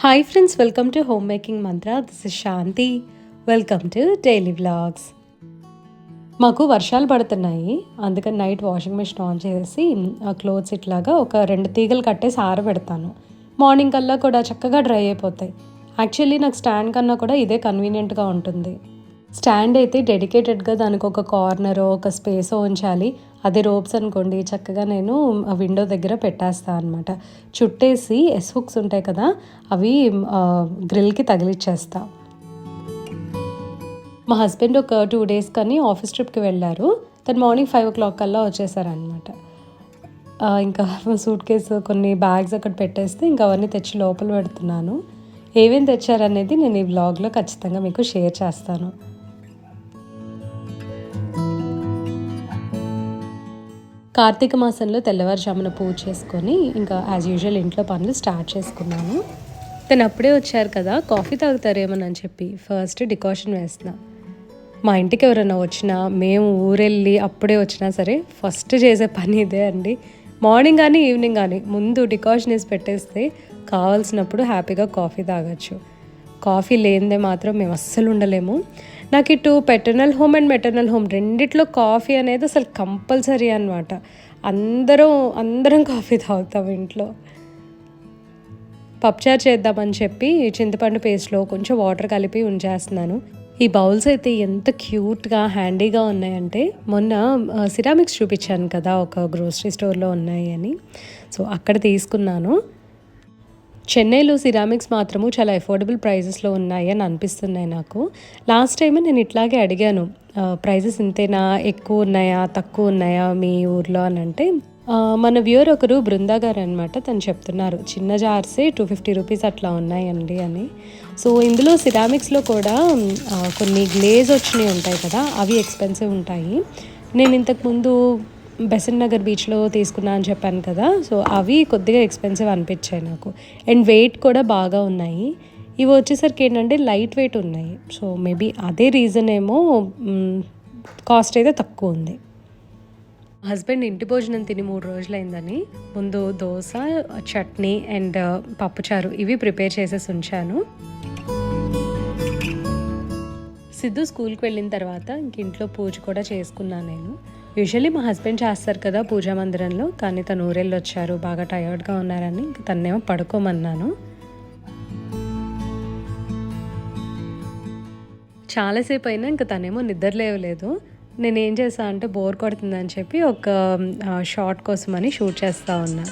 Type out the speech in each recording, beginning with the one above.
Hi friends, welcome to home making mantra. This is Shanti. Welcome to daily vlogs. మాకు వర్షాలు పడుతున్నాయి, అందుకని night washing machine on చేసి ఆ క్లోత్స్ ఇట్లాగా ఒక 2 తీగలు కట్టేసి ఆరబెడతాను. మార్నింగ్ కల్లా కూడా చక్కగా డ్రై అయిపోతాయి. యాక్చువల్లీ నాకు స్టాండ్ కన్నా కూడా ఇదే కన్వీనియంట్గా ఉంటుంది. స్టాండ్ అయితే డెడికేటెడ్గా దానికి ఒక కార్నరో ఒక స్పేసో ఉంచాలి. అదే రోప్స్ అనుకోండి, చక్కగా నేను విండో దగ్గర పెట్టేస్తాను అనమాట. చుట్టేసి ఎస్ హుక్స్ ఉంటాయి కదా, అవి గ్రిల్కి తగిలిచ్చేస్తా. మా హస్బెండ్ ఒక 2 days కానీ ఆఫీస్ ట్రిప్కి వెళ్ళారు. తను మార్నింగ్ 5 o'clock కల్లా వచ్చేసారనమాట. ఇంకా సూట్ కేసు కొన్ని బ్యాగ్స్ అక్కడ పెట్టేస్తే ఇంకా అవన్నీ తెచ్చి లోపల పెడుతున్నాను. ఏమేమి తెచ్చారనేది నేను ఈ వ్లాగ్లో ఖచ్చితంగా మీకు షేర్ చేస్తాను. కార్తీక మాసంలో తెల్లవారుజామున పూజ చేసుకొని ఇంకా యాజ్ యూజువల్ ఇంట్లో పనులు స్టార్ట్ చేసుకున్నాను. తను అప్పుడే వచ్చారు కదా, కాఫీ తాగుతారేమోనని చెప్పి ఫస్ట్ డికాషన్ వేస్తున్నా. మా ఇంటికి ఎవరైనా వచ్చినా, మేము ఊరెళ్ళి అప్పుడే వచ్చినా సరే ఫస్ట్ చేసే పని ఇదే అండి. మార్నింగ్ కానీ ఈవినింగ్ కానీ ముందు డికాషన్ వేసి పెట్టేస్తే కావాల్సినప్పుడు హ్యాపీగా కాఫీ తాగొచ్చు. కాఫీ లేనిదే మాత్రం మేము అస్సలు ఉండలేము. నాకు ఇటు paternal home and maternal home రెండిట్లో కాఫీ అనేది అసలు కంపల్సరీ అనమాట. అందరం కాఫీ తాగుతాం ఇంట్లో. పప్చార్ చేద్దామని చెప్పి చింతపండు పేస్ట్లో కొంచెం వాటర్ కలిపి ఉంచేస్తున్నాను. ఈ బౌల్స్ అయితే ఎంత క్యూట్గా హ్యాండీగా ఉన్నాయంటే, మొన్న సిరామిక్స్ చూపించాను కదా ఒక గ్రోసరీ స్టోర్లో ఉన్నాయి అని, సో అక్కడ తీసుకున్నాను. చెన్నైలో సిరామిక్స్ మాత్రము చాలా అఫోర్డబుల్ ప్రైజెస్లో ఉన్నాయి అని అనిపిస్తున్నాయి నాకు. లాస్ట్ టైం నేను ఇట్లాగే అడిగాను, ప్రైజెస్ ఇంతేనా, ఎక్కువ ఉన్నాయా తక్కువ ఉన్నాయా మీ ఊర్లో అని అంటే, మన వ్యూవర్ ఒకరు బృందా గారు అనమాట, తను చెప్తున్నారు చిన్న జార్సే 250 రూపీస్ అట్లా ఉన్నాయండి అని. సో ఇందులో సిరామిక్స్లో కూడా కొన్ని గ్లేజ్ వచ్చినవి ఉంటాయి కదా, అవి ఎక్స్పెన్సివ్ ఉంటాయి. నేను ఇంతకుముందు బెసెంట్ నగర్ బీచ్లో తీసుకున్నా అని చెప్పాను కదా, సో అవి కొద్దిగా ఎక్స్పెన్సివ్ అనిపించాయి నాకు. అండ్ వెయిట్ కూడా బాగా ఉన్నాయి. ఇవి వచ్చేసరికి ఏంటంటే లైట్ వెయిట్ ఉన్నాయి. సో మేబీ అదే రీజన్ ఏమో కాస్ట్ అయితే తక్కువ ఉంది. హస్బెండ్ ఇంటి భోజనం తిని 3 రోజులైందని ముందు దోశ, చట్నీ అండ్ పప్పుచారు ఇవి ప్రిపేర్ చేసేసి ఉంచాను. సిద్ధు స్కూల్కి వెళ్ళిన తర్వాత ఇంక ఇంట్లో పూజ కూడా చేసుకున్నాను నేను. యూజువల్లీ మా హస్బెండ్ చేస్తారు కదా పూజా మందిరంలో, కానీ తను ఊరెళ్ళి వచ్చారు, బాగా టయర్డ్గా ఉన్నారని ఇంక తన్నేమో పడుకోమన్నాను. చాలాసేపు అయినా ఇంకా తనేమో నిద్ర లేవలేదు. నేనేం చేసా అంటే బోర్ కొడుతుందని చెప్పి ఒక షార్ట్ కోసమని షూట్ చేస్తూ ఉన్నా.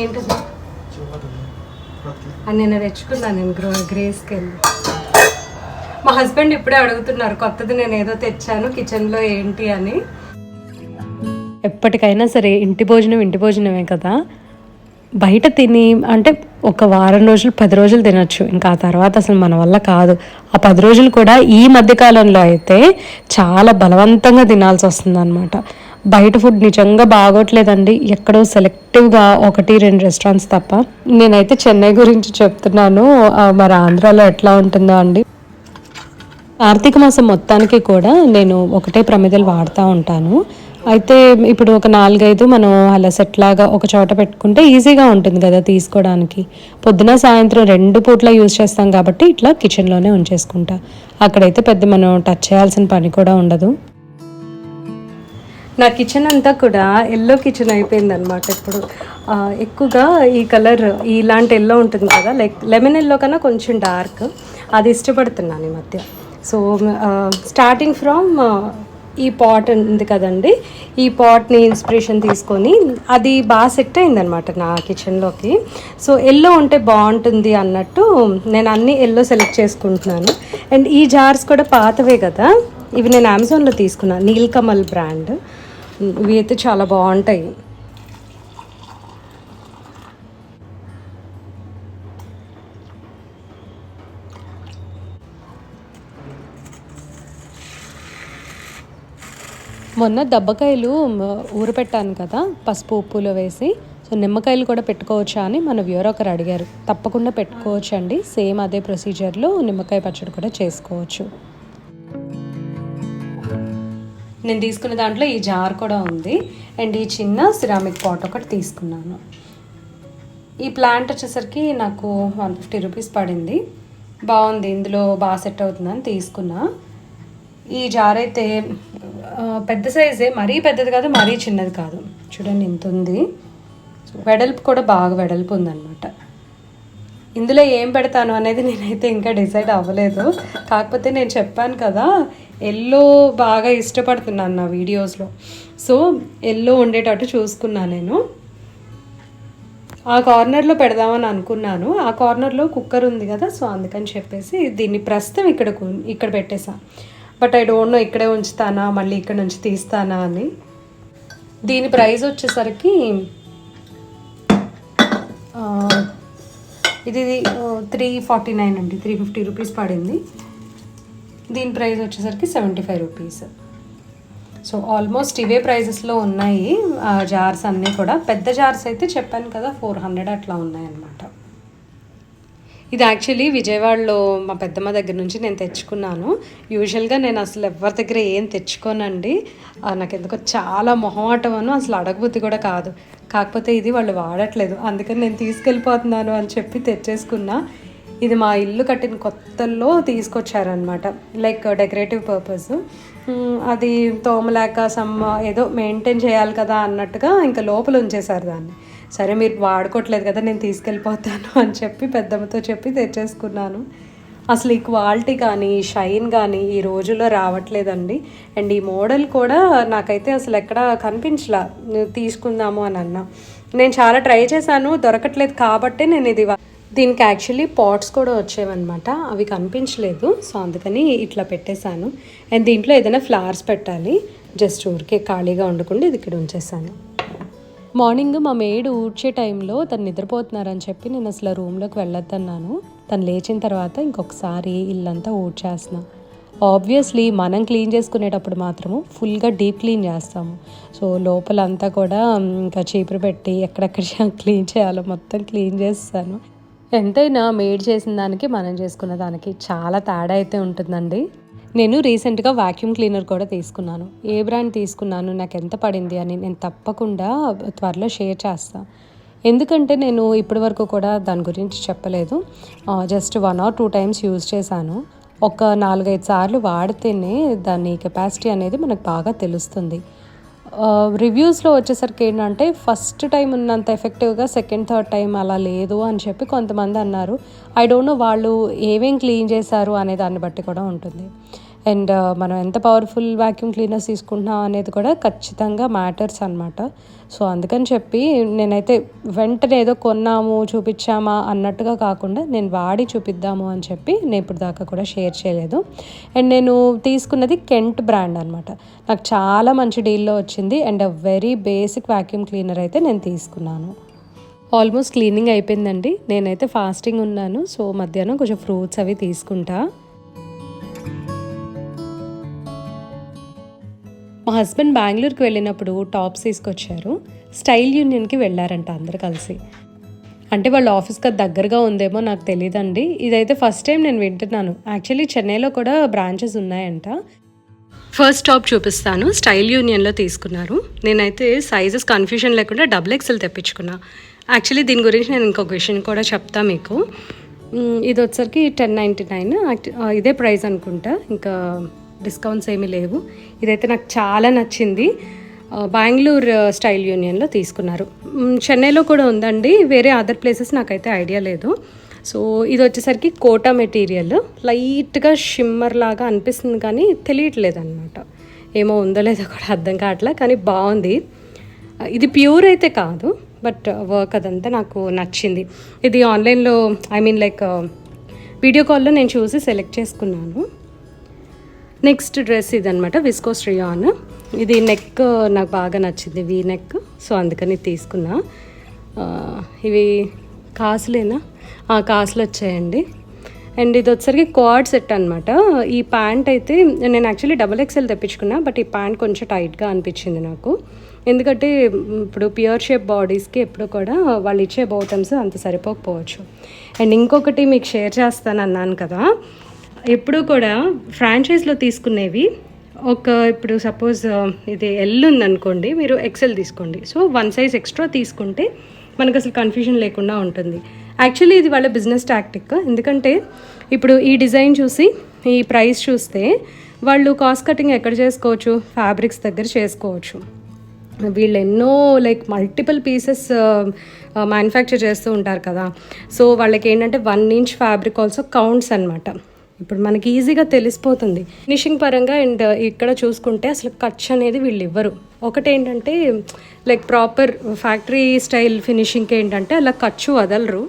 ఏంటది అని నేను తెచ్చుకున్నాను, నేను గ్రేస్కి వెళ్ళి. మా హస్బెండ్ ఇప్పుడే అడుగుతున్నారు కొత్తది నేను ఏదో తెచ్చాను కిచెన్లో ఏంటి అని. ఎప్పటికైనా సరే ఇంటి భోజనమే కదా, బయట తిని అంటే ఒక వారం రోజులు 10 రోజులు తినొచ్చు, ఇంకా ఆ తర్వాత అసలు మన వల్ల కాదు. ఆ 10 రోజులు కూడా ఈ మధ్యకాలంలో అయితే చాలా బలవంతంగా తినాల్సి వస్తుంది అనమాట. బయట ఫుడ్ నిజంగా బాగోట్లేదండి, ఎక్కడో సెలెక్టివ్గా 1-2 రెస్టారెంట్స్ తప్ప. నేనైతే చెన్నై గురించి చెప్తున్నాను, మరి ఆంధ్రాలో ఎట్లా ఉంటుందో అండి. కార్తీక మాసం మొత్తానికి కూడా నేను ఒకటే ప్రమిదలు వాడుతూ ఉంటాను. అయితే ఇప్పుడు ఒక 4-5 మనం అలా సెట్ లాగా ఒక చోట పెట్టుకుంటే ఈజీగా ఉంటుంది కదా తీసుకోవడానికి. పొద్దున సాయంత్రం 2 పూట్ల యూజ్ చేస్తాం కాబట్టి ఇట్లా కిచెన్లోనే ఉంచేసుకుంటా. అక్కడైతే పెద్ద మనం టచ్ చేయాల్సిన పని కూడా ఉండదు. నా కిచెన్ అంతా కూడా ఎల్లో కిచెన్ అయిపోయింది అనమాట ఇప్పుడు. ఎక్కువగా ఈ కలర్ ఇలాంటి ఎల్లో ఉంటుంది కదా, లైక్ లెమన్ ఎల్లో కన్నా కొంచెం డార్క్, అది ఇష్టపడుతున్నాను ఈ మధ్య. సో స్టార్టింగ్ ఫ్రమ్ ఈ పాట్ ఉంది కదండి, ఈ పాట్ని ఇన్స్పిరేషన్ తీసుకొని అది బాగా సెట్ అయిందనమాట నా కిచెన్లోకి. సో ఎల్లో ఉంటే బాగుంటుంది అన్నట్టు నేను అన్ని ఎల్లో సెలెక్ట్ చేసుకుంటున్నాను. అండ్ ఈ జార్స్ కూడా పాతవే కదా, ఇవి నేను అమెజాన్లో తీసుకున్నాను, నీల్కమల్ బ్రాండ్. ఇవి అయితే చాలా బాగుంటాయి. మొన్న దబ్బకాయలు ఊరపెట్టాను కదా పసుపు ఉప్పులో వేసి. సో నిమ్మకాయలు కూడా పెట్టుకోవచ్చా అని మన వ్యూవర్ ఒకరు అడిగారు. తప్పకుండా పెట్టుకోవచ్చు అండి, సేమ్ అదే ప్రొసీజర్లో నిమ్మకాయ పచ్చడి కూడా చేసుకోవచ్చు. నేను తీసుకున్న దాంట్లో ఈ జార్ కూడా ఉంది అండ్ ఈ చిన్న సిరామిక్ పాట్ ఒకటి తీసుకున్నాను. ఈ ప్లాంట్ వచ్చేసరికి నాకు 150 రూపీస్ పడింది. బాగుంది, ఇందులో బాగా సెట్ అవుతుందని తీసుకున్నా. ఈ జార్ అయితే పెద్ద సైజే, మరీ పెద్దది కాదు మరీ చిన్నది కాదు. చూడండి ఇంత ఉంది. వెడల్పు కూడా బాగా వెడల్పు ఉందన్నమాట. ఇందులో ఏం పెడతాను అనేది నేనైతే ఇంకా డిసైడ్ అవ్వలేదు. కాకపోతే నేను చెప్పాను కదా ఎల్లో బాగా ఇష్టపడుతున్నాను నా వీడియోస్లో, సో ఎల్లో ఉండేటట్టు చూసుకున్నాను. నేను ఆ కార్నర్లో పెడదామని అనుకున్నాను. ఆ కార్నర్లో కుక్కర్ ఉంది కదా, సో అందుకని చెప్పేసి దీన్ని ప్రస్తుతం ఇక్కడ పెట్టేసా. బట్ ఐ డోంట్ నో ఇక్కడే ఉంచుతానా మళ్ళీ ఇక్కడ నుంచి తీస్తానా అని. దీని ప్రైస్ వచ్చేసరికి ఇది 349 అండి, 350 రూపీస్ పడింది. దీని ప్రైస్ వచ్చేసరికి 75 రూపీస్. సో ఆల్మోస్ట్ ఇవే ప్రైజెస్లో ఉన్నాయి జార్స్ అన్నీ కూడా. పెద్ద జార్స్ అయితే చెప్పాను కదా 400 అట్లా ఉన్నాయన్నమాట. ఇది యాక్చువల్లీ విజయవాడలో మా పెద్దమ్మ దగ్గర నుంచి నేను తెచ్చుకున్నాను. యూజువల్గా నేను అసలు ఎవరి దగ్గర ఏం తెచ్చుకోనండి, నాకు ఎందుకో చాలా మొహమాటమను, అసలు అడగబుద్ధి కూడా కాదు. కాకపోతే ఇది వాళ్ళు వాడట్లేదు, అందుకని నేను తీసుకెళ్ళిపోతున్నాను అని చెప్పి తెచ్చేసుకున్నా. ఇది మా ఇల్లు కట్టిన కొత్తల్లో తీసుకొచ్చారనమాట, లైక్ డెకరేటివ్ పర్పస్. అది తోమలేక ఏదో మెయింటైన్ చేయాలి కదా అన్నట్టుగా ఇంకా లోపల ఉంచేశారు దాన్ని. సరే మీరు వాడుకోవట్లేదు కదా నేను తీసుకెళ్ళిపోతాను అని చెప్పి పెద్దమ్మతో చెప్పి తెచ్చేసుకున్నాను. అసలు ఈ క్వాలిటీ కానీ షైన్ కానీ ఈ రోజుల్లో రావట్లేదండి. అండ్ ఈ మోడల్ కూడా నాకైతే అసలు ఎక్కడ కనిపించలా తీసుకుందాము అని అన్నా. నేను చాలా ట్రై చేశాను, దొరకట్లేదు కాబట్టి నేను దీనికి యాక్చువల్లీ పాట్స్ కూడా వచ్చేవన్నమాట, అవి కనిపించలేదు. సో అందుకని ఇట్లా పెట్టేశాను. అండ్ దీంట్లో ఏదైనా ఫ్లవర్స్ పెట్టాలి, జస్ట్ ఊరికే ఖాళీగా ఉండకుండా ఇది ఇక్కడ ఉంచేసాను. మార్నింగ్ మా మేడ్ ఊడ్చే టైంలో తను నిద్రపోతున్నారని చెప్పి నేను అసలు రూమ్లోకి వెళ్ళొద్దన్నాను. తను లేచిన తర్వాత ఇంకొకసారి ఇల్లంతా ఊడ్చేస్తున్నాను. ఆబ్వియస్లీ మనం క్లీన్ చేసుకునేటప్పుడు మాత్రము ఫుల్గా డీప్ క్లీన్ చేస్తాము. సో లోపలంతా కూడా ఇంకా చీపురు పెట్టి ఎక్కడెక్కడ క్లీన్ చేయాలో మొత్తం క్లీన్ చేస్తాను. ఎంతైనా మేడ్ చేసిన దానికి మనం చేసుకున్న దానికి చాలా తేడా అయితే ఉంటుందండి. నేను రీసెంట్గా వాక్యూమ్ క్లీనర్ కూడా తీసుకున్నాను. ఏ బ్రాండ్ తీసుకున్నాను, నాకు ఎంత పడింది అని నేను తప్పకుండా త్వరలో షేర్ చేస్తాను. ఎందుకంటే నేను ఇప్పటి వరకు కూడా దాని గురించి చెప్పలేదు. జస్ట్ 1 or 2 times యూజ్ చేశాను. ఒక 4-5 సార్లు వాడితేనే దాని కెపాసిటీ అనేది మనకు బాగా తెలుస్తుంది. రివ్యూస్లో వచ్చేసరికి ఏంటంటే ఫస్ట్ టైం ఉన్నంత ఎఫెక్టివ్గా సెకండ్ థర్డ్ టైం అలా లేదు అని చెప్పి కొంతమంది అన్నారు. ఐ డోంట్ నో వాళ్ళు ఏమేం క్లీన్ చేశారు అనే దాన్ని బట్టి కూడా ఉంటుంది. అండ్ మనం ఎంత పవర్ఫుల్ వాక్యూమ్ క్లీనర్స్ తీసుకుంటున్నాం అనేది కూడా ఖచ్చితంగా మ్యాటర్స్ అనమాట. సో అందుకని చెప్పి నేనైతే వెంటనే ఏదో కొన్నాము చూపించామా అన్నట్టుగా కాకుండా నేను వాడి చూపిద్దాము అని చెప్పి నేను ఇప్పుడు దాకా కూడా షేర్ చేయలేదు. అండ్ నేను తీసుకున్నది కెంట్ బ్రాండ్ అనమాట. నాకు చాలా మంచి డీల్లో వచ్చింది. And very basic vacuum cleaner అయితే నేను తీసుకున్నాను. ఆల్మోస్ట్ క్లీనింగ్ అయిపోయిందండి. నేనైతే ఫాస్టింగ్ ఉన్నాను, సో మధ్యాహ్నం కొంచెం ఫ్రూట్స్ అవి తీసుకుంటా. మా హస్బెండ్ బెంగళూరుకి వెళ్ళినప్పుడు టాప్స్ తీసుకొచ్చారు. స్టైల్ యూనియన్కి వెళ్ళారంట అందరు కలిసి. అంటే వాళ్ళ ఆఫీస్కి దగ్గరగా ఉందేమో నాకు తెలియదండి. ఇదైతే ఫస్ట్ టైం నేను వింటున్నాను. యాక్చువల్లీ చెన్నైలో కూడా బ్రాంచెస్ ఉన్నాయంట. ఫస్ట్ టాప్ చూపిస్తాను. స్టైల్ యూనియన్లో తీసుకున్నారు. నేనైతే సైజెస్ కన్ఫ్యూజన్ లేకుండా XXL తెప్పించుకున్నా. యాక్చువల్లీ దీని గురించి నేను ఇంకొక విషయం కూడా చెప్తా మీకు. ఇది వచ్చరికి 1099 ఇదే ప్రైస్ అనుకుంటా, ఇంకా డిస్కౌంట్స్ ఏమీ లేవు. ఇదైతే నాకు చాలా నచ్చింది. బెంగళూరు స్టైల్ యూనియన్లో తీసుకున్నారు. చెన్నైలో కూడా ఉందండి, వేరే అదర్ ప్లేసెస్ నాకైతే ఐడియా లేదు. సో ఇది వచ్చేసరికి కోటా మెటీరియల్, లైట్గా షిమ్మర్ లాగా అనిపిస్తుంది కానీ తెలియట్లేదు అనమాట. ఏమో ఉందో లేదో కూడా అర్థం కావట్లా, కానీ బాగుంది. ఇది ప్యూర్ అయితే కాదు, బట్ వర్క్ అదంతా నాకు నచ్చింది. ఇది ఆన్లైన్లో లైక్ వీడియో కాల్లో నేను చూసి సెలెక్ట్ చేసుకున్నాను. నెక్స్ట్ డ్రెస్ ఇదనమాట, విస్కోస్ రియాన్. ఇది నెక్ నాకు బాగా నచ్చింది, వీ నెక్. సో అందుకని తీసుకున్నా. ఇవి కాసులేనా, కాసులు వచ్చాయండి. అండ్ ఇది వచ్చరికి క్వాడ్ సెట్ అనమాట. ఈ ప్యాంట్ అయితే నేను యాక్చువల్లీ XXL తెప్పించుకున్నా, బట్ ఈ ప్యాంట్ కొంచెం టైట్గా అనిపించింది నాకు. ఎందుకంటే ఇప్పుడు ప్యూర్ షేప్ బాడీస్కి ఎప్పుడు కూడా వాళ్ళు ఇచ్చే బాటమ్స్ అంత సరిపోకపోవచ్చు. అండ్ ఇంకొకటి మీకు షేర్ చేస్తాను అన్నాను కదా, ఎప్పుడూ కూడా ఫ్రాంచైజ్లో తీసుకునేవి ఇప్పుడు సపోజ్ ఇది ఎల్ ఉందనుకోండి, మీరు ఎక్సెల్ తీసుకోండి. సో 1 సైజ్ ఎక్స్ట్రా తీసుకుంటే మనకు అసలు కన్ఫ్యూజన్ లేకుండా ఉంటుంది. యాక్చువల్లీ ఇది వాళ్ళ బిజినెస్ టాక్టిక్. ఎందుకంటే ఇప్పుడు ఈ డిజైన్ చూసి ఈ ప్రైస్ చూస్తే వాళ్ళు కాస్ట్ కటింగ్ ఎక్కడ చేసుకోవచ్చు, ఫ్యాబ్రిక్స్ దగ్గర చేసుకోవచ్చు. వీళ్ళు ఎన్నో లైక్ మల్టిపుల్ పీసెస్ మ్యానుఫ్యాక్చర్ చేస్తూ ఉంటారు కదా. సో వాళ్ళకి ఏంటంటే 1 ఇంచ్ ఫ్యాబ్రిక్ ఆల్సో కౌంట్స్ అనమాట. ఇప్పుడు మనకి ఈజీగా తెలిసిపోతుంది ఫినిషింగ్ పరంగా. అండ్ ఇక్కడ చూసుకుంటే అసలు ఖర్చు అనేది వీళ్ళు ఇవ్వరు. ఒకటి ఏంటంటే లైక్ ప్రాపర్ ఫ్యాక్టరీ స్టైల్ ఫినిషింగ్కి ఏంటంటే అలా ఖర్చు వదలరు.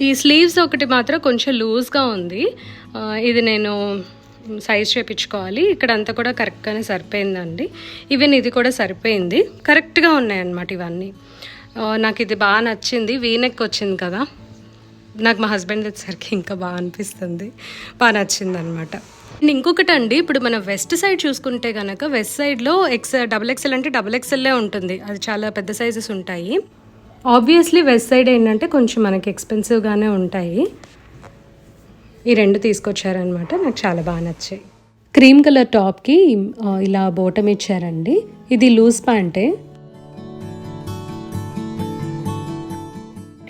ఈ స్లీవ్స్ ఒకటి మాత్రం కొంచెం లూజ్గా ఉంది. ఇది నేను సైజ్ చేయించుకోవాలి. ఇక్కడ అంతా కూడా కరెక్ట్గానే సరిపోయిందండి. ఈవెన్ ఇది కూడా సరిపోయింది, కరెక్ట్గా ఉన్నాయన్నమాట ఇవన్నీ. నాకు ఇది బాగా నచ్చింది. వీనెక్ వచ్చింది కదా, నాకు మా హస్బెండ్ వచ్చేసరికి ఇంకా బాగా అనిపిస్తుంది, బాగా నచ్చింది అనమాట. ఇంకొకటి అండి, ఇప్పుడు మన వెస్ట్ సైడ్ చూసుకుంటే కనుక వెస్ట్ సైడ్లో డబుల్ ఎక్సెల్ అంటే డబుల్ ఎక్సెల్లే ఉంటుంది. అది చాలా పెద్ద సైజెస్ ఉంటాయి. ఆబ్వియస్లీ వెస్ట్ సైడ్ ఏంటంటే కొంచెం మనకి ఎక్స్పెన్సివ్గానే ఉంటాయి. ఈ 2 తీసుకొచ్చారనమాట, నాకు చాలా బాగా నచ్చాయి. క్రీమ్ కలర్ టాప్కి ఇలా బోటం ఇచ్చారండి. ఇది లూజ్ ప్యాంటే.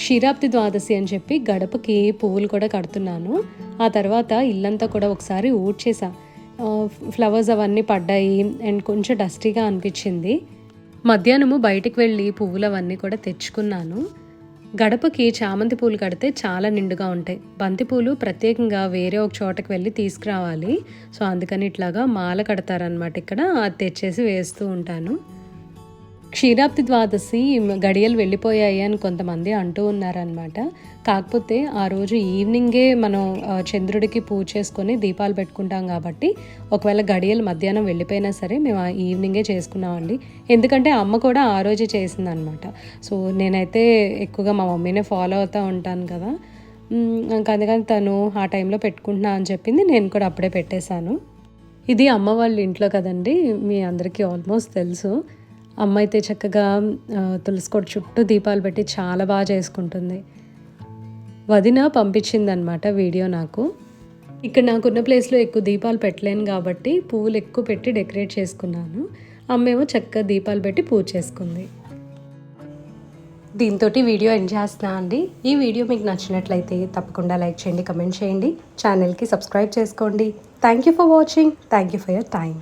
క్షీరాబ్ది ద్వాదశి అని చెప్పి గడపకి పువ్వులు కూడా కడుతున్నాను. ఆ తర్వాత ఇల్లంతా కూడా ఒకసారి ఊడ్చేసా. ఫ్లవర్స్ అవన్నీ పడ్డాయి అండ్ కొంచెం డస్టీగా అనిపించింది. మధ్యాహ్నము బయటికి వెళ్ళి పువ్వులు అవన్నీ కూడా తెచ్చుకున్నాను. గడపకి చామంతి పూలు కడితే చాలా నిండుగా ఉంటాయి. బంతిపూలు ప్రత్యేకంగా వేరే ఒక చోటకి వెళ్ళి తీసుకురావాలి. సో అందుకని ఇట్లాగా మాల కడతారనమాట. ఇక్కడ అది తెచ్చేసి వేస్తూ ఉంటాను. క్షీరాబ్ది ద్వాదశి గడియలు వెళ్ళిపోయాయి అని కొంతమంది అంటూ ఉన్నారనమాట. కాకపోతే ఆ రోజు ఈవినింగే మనం చంద్రుడికి పూజ చేసుకొని దీపాలు పెట్టుకుంటాం కాబట్టి ఒకవేళ గడియలు మధ్యాహ్నం వెళ్ళిపోయినా సరే మేము ఆ ఈవినింగే చేసుకున్నామండి. ఎందుకంటే అమ్మ కూడా ఆ రోజే చేసిందనమాట. సో నేనైతే ఎక్కువగా మా మమ్మీనే ఫాలో అవుతూ ఉంటాను కదా, అందుకని తను ఆ టైంలో పెట్టుకుంటున్నా అని చెప్పింది. నేను కూడా అప్పుడే పెట్టేశాను. ఇది అమ్మ వాళ్ళ ఇంట్లో కదండి, మీ అందరికీ ఆల్మోస్ట్ తెలుసు. అమ్మ అయితే చక్కగా తులసికోట చుట్టూ దీపాలు పెట్టి చాలా బాగా చేసుకుంటుంది. వదిన పంపించిందనమాట వీడియో నాకు. ఇక్కడ నాకున్న ప్లేస్లో ఎక్కువ దీపాలు పెట్టలేను కాబట్టి పువ్వులు ఎక్కువ పెట్టి డెకరేట్ చేసుకున్నాను. అమ్మేమో చక్కగా దీపాలు పెట్టి పూజ చేసుకుంది. దీంతో వీడియో ఎండ్ చేస్తున్నా అండి. ఈ వీడియో మీకు నచ్చినట్లయితే తప్పకుండా లైక్ చేయండి, కమెంట్ చేయండి, ఛానల్కి సబ్స్క్రైబ్ చేసుకోండి. Thank you for watching. Thank you for your time.